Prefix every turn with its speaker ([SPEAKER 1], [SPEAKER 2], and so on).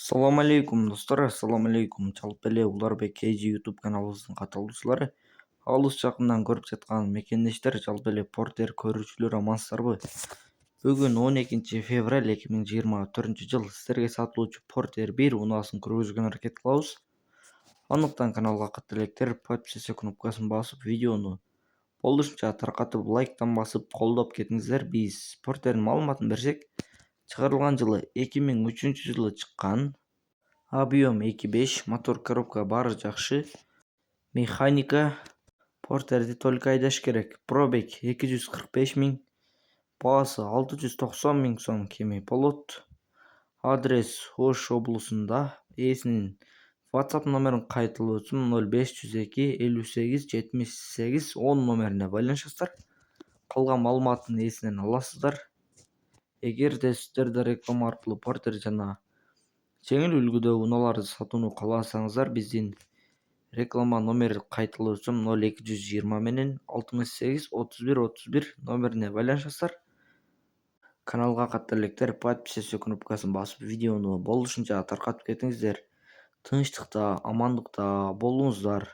[SPEAKER 1] Assalamu алейкум достор, ассаламу алейкум. Жалпы эле Уларбек KG YouTube каналыбыздын катталуучулары, алыс жакындан көрүп жаткан мекендештер, жалпы эле портер көрүүчүлөр амансыздарбы? Бүгүн 12 февраль 2024-жыл сиздерге сатылуучу Портер 1 унаасын киргизүүгө аракет кылабыз. Андыктан каналга катты электер подписаться кнопкасын басып, видеону болушунча таркатып, лайктан басып колдоп кетиңиздер. Биз Портердин маалыматын берсек, чыгарылган жылы 2003-жылы чыккан. Объем 2.5, мотор, коробка баары жакшы. Механика. Портерди только айдаш керек. Пробег 245 000. Баасы 690 000 сом кеми болот. Адрес Ош облусунда. Ээсинин WhatsApp номерин кайталоосун 0502 58 78 10 номерине байланышасыздар. Калган маалыматтын ээсинен аласыздар. Эгерде сиздерде реклама аркылуу Портер жана жеңил үлгүдөгү унааларды сатууну кааласаңыздар, биздин реклама номери кайталоосун 0220 менен 68 31 31 номерине байланышасыздар. Каналга катты электер подписаться кнопкасын басып, видеону болушунча таркатып кетиңиздер. Тынчтыкта, амандыкта болуңуздар.